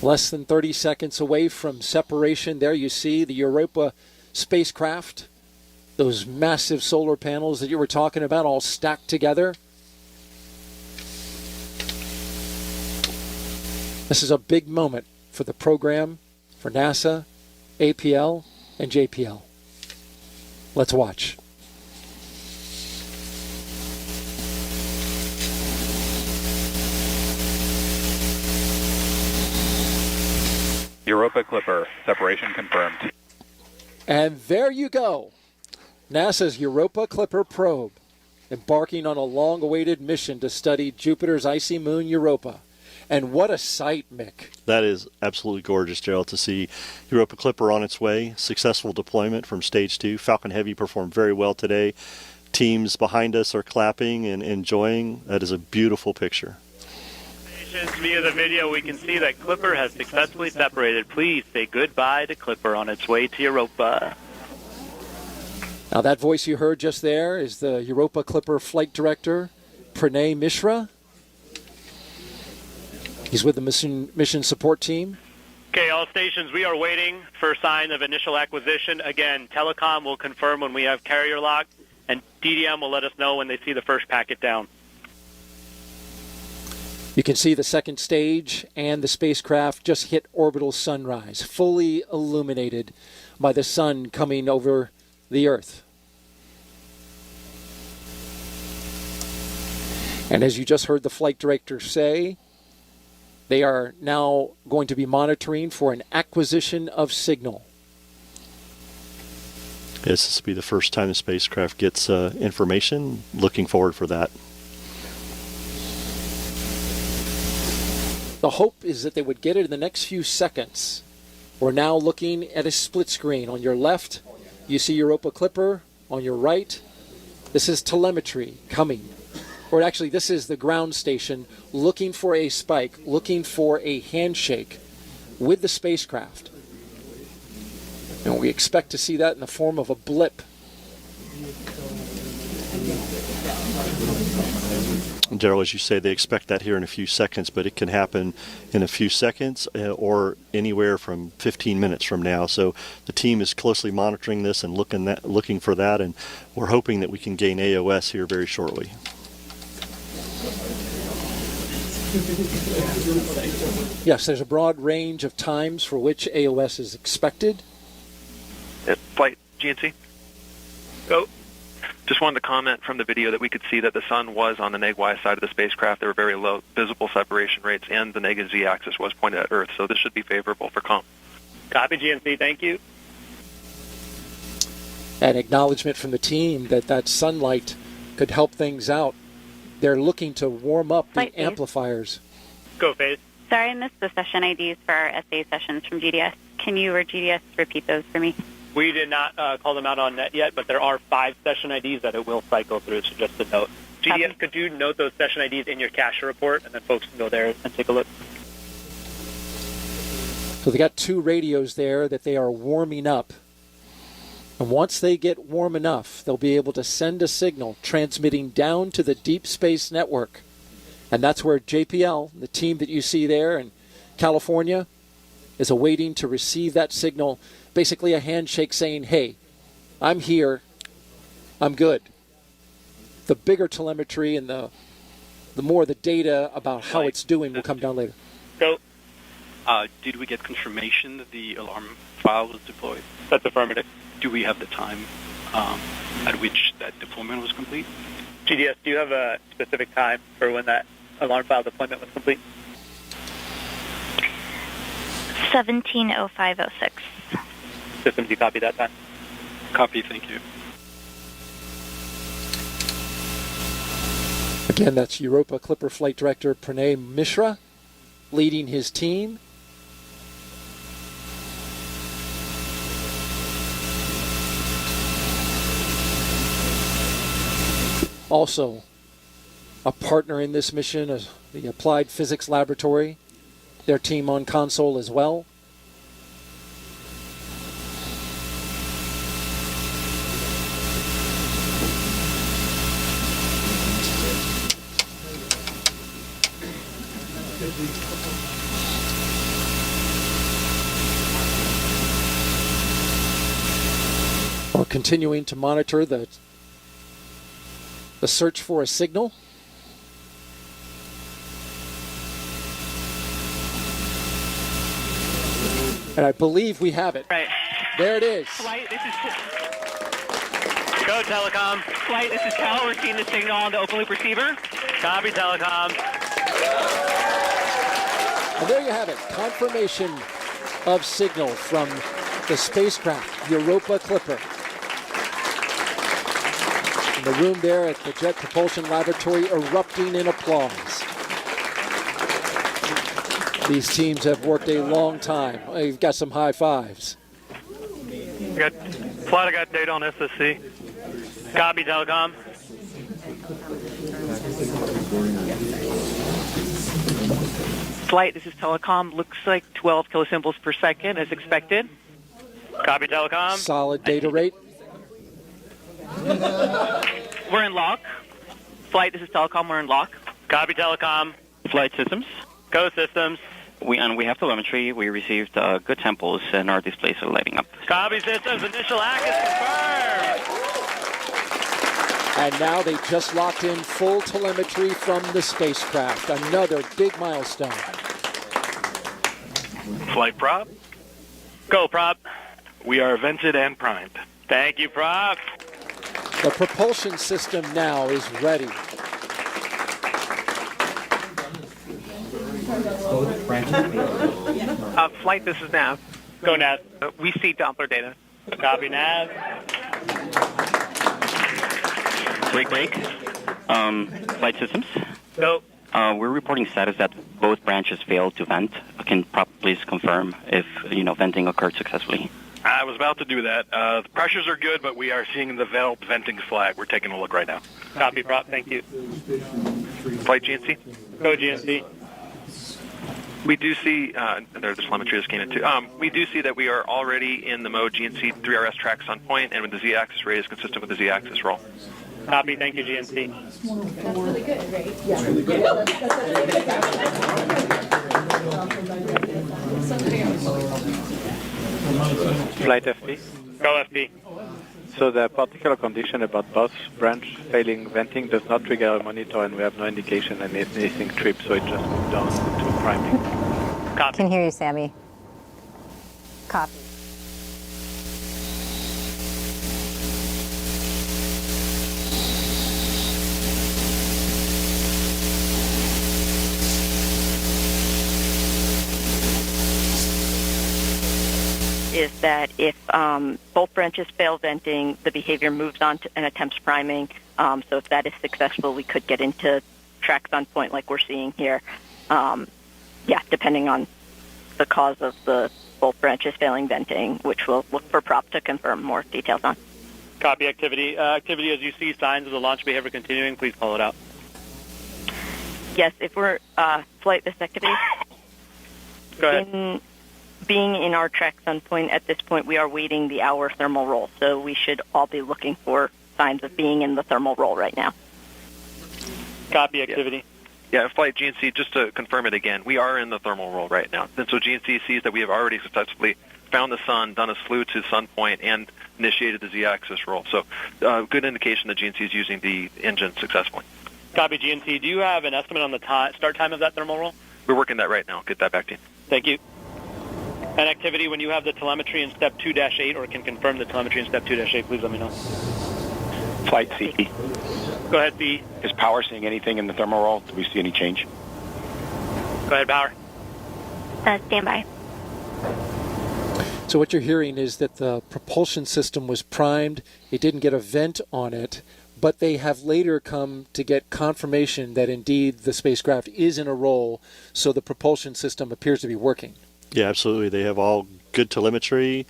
Less than 30 seconds away from separation. There you see the Europa spacecraft. Those massive solar panels that you were talking about all stacked together. This is a big moment for the program, for NASA, APL, and JPL. Let's watch. Europa Clipper, separation confirmed. And there you go. NASA's Europa Clipper probe, embarking on a long-awaited mission to study Jupiter's icy moon, Europa. And what a sight, Mick. That is absolutely gorgeous, Gerald, to see Europa Clipper on its way. Successful deployment from Stage 2. Falcon Heavy performed very well today. Teams behind us are clapping and enjoying. That is a beautiful picture. Via the video, we can see that Clipper has successfully separated. Please say goodbye to Clipper on its way to Europa. Now that voice you heard just there is the Europa Clipper flight director, Pranay Mishra. He's with the mission support team. Okay, all stations, we are waiting for sign of initial acquisition. Again, Telecom will confirm when we have carrier lock, and DDM will let us know when they see the first packet down. You can see the second stage and the spacecraft just hit orbital sunrise, fully illuminated by the sun coming over the Earth. And as you just heard the flight director say, they are now going to be monitoring for an acquisition of signal. Yes, this will be the first time the spacecraft gets information. Looking forward for that. The hope is that they would get it in the next few seconds. We're now looking at a split screen. On your left, you see Europa Clipper. On your right, this is telemetry coming. Or actually, this is the ground station looking for a spike, looking for a handshake with the spacecraft. And we expect to see that in the form of a blip. Daryl, as you say, they expect that here in a few seconds, but it can happen in a few seconds or anywhere from 15 minutes from now. So the team is closely monitoring this and looking for that, and we're hoping that we can gain AOS here very shortly. Yes, there's a broad range of times for which AOS is expected. Flight GNC. Go. Just wanted to comment from the video that we could see that the sun was on the neg-Y side of the spacecraft. There were very low visible separation rates, and the negative Z-axis was pointed at Earth, so this should be favorable for comp. Copy, GNC. Thank you. An acknowledgement from the team that that sunlight could help things out. They're looking to warm up the amplifiers. Go, Faith. Sorry, I missed the session IDs for our SA sessions from GDS. Can you or GDS repeat those for me? We did not call them out on net yet, but there are 5 session IDs that it will cycle through, so just a note. GDS, could you note those session IDs in your cache report, and then folks can go there and take a look? So they got 2 radios there that they are warming up. And once they get warm enough, they'll be able to send a signal transmitting down to the deep space network. And that's where JPL, the team that you see there in California, is awaiting to receive that signal. Basically a handshake saying, hey, I'm here, I'm good. The bigger telemetry and the more the data about how it's doing will come down later. Go. Did we get confirmation that the alarm file was deployed? That's affirmative. Do we have the time at which that deployment was complete? GDS, do you have a specific time for when that alarm file deployment was complete? 17:05:06. Systems, you copy that time? Copy, thank you. Again, that's Europa Clipper Flight Director Pranay Mishra leading his team. Also, a partner in this mission is the Applied Physics Laboratory, their team on console as well. We're continuing to monitor the search for a signal. And I believe we have it. Right. There it is. Flight, this is... Go, Telecom. Flight, this is Cal. We're seeing the signal on the open loop receiver. Copy, Telecom. And there you have it. Confirmation of signal from the spacecraft, Europa Clipper. In the room there at the Jet Propulsion Laboratory erupting in applause. These teams have worked a long time. You've got some high fives. Flight, I got data on SSC. Copy, Telecom. Flight, this is Telecom. Looks like 12 kilosymbols per second as expected. Copy, Telecom. Solid data rate. We're in lock. Flight, this is Telecom. We're in lock. Copy, Telecom. Flight systems. Go, Systems. We have telemetry. We received good samples, and our displays are lighting up. Copy, Systems. Initial act is confirmed. And now they just locked in full telemetry from the spacecraft. Another big milestone. Flight prop. Go, Prop. We are vented and primed. Thank you, Prop. The propulsion system now is ready. Flight, this is Nav. Go, Nav. We see Doppler data. Copy, Nav. Break. Flight systems. Go. We're reporting status that both branches failed to vent. Can Prop please confirm if venting occurred successfully? I was about to do that. The pressures are good, but we are seeing the valve venting flag. We're taking a look right now. Copy, Prop. Thank you. Flight GNC. Go, GNC. We do see, there's the telemetry just came in too. We do see that we are already in the mode GNC 3RS tracks on point, and with the Z-axis rate is consistent with the Z-axis roll. Copy. Thank you, GNC. That's really good, right? Yeah. That's really good. Flight FP. Go, FP. So the particular condition about both branch failing venting does not trigger a monitor, and we have no indication of anything trip, so it just moved down to priming. Copy. Can hear you, Sammy. Copy. Is that if both branches fail venting, the behavior moves on to and attempts priming. So if that is successful, we could get into tracks on point like we're seeing here. Depending on the cause of the both branches failing venting, which we'll look for Prop to confirm more details on. Copy, activity. Activity, as you see signs of the launch behavior continuing, please call it out. Yes, if we're flight this activity. Go ahead. Being in our tracks on point at this point, we are waiting the hour thermal roll, so we should all be looking for signs of being in the thermal roll right now. Copy, activity. Yeah, Flight GNC, just to confirm it again, we are in the thermal roll right now. And so GNC sees that we have already successfully found the sun, done a slew to sun point, and initiated the Z-axis roll. So good indication that GNC is using the engine successfully. Copy, GNC. Do you have an estimate on the start time of that thermal roll? We're working that right now. I'll get that back to you. Thank you. And activity, when you have the telemetry in step 2-8 or can confirm the telemetry in step 2-8, please let me know. Flight C. Go ahead, B. Is Power seeing anything in the thermal roll? Do we see any change? Go ahead, Power. Stand by. So what you're hearing is that the propulsion system was primed. It didn't get a vent on it, but they have later come to get confirmation that indeed the spacecraft is in a roll, so the propulsion system appears to be working. Yeah, absolutely. They have all good telemetry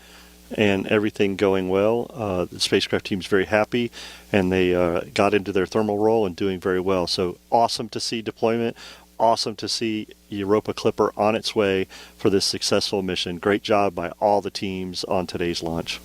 and everything going well. The spacecraft team's very happy, and they got into their thermal roll and doing very well. So awesome to see deployment. Awesome to see Europa Clipper on its way for this successful mission. Great job by all the teams on today's launch.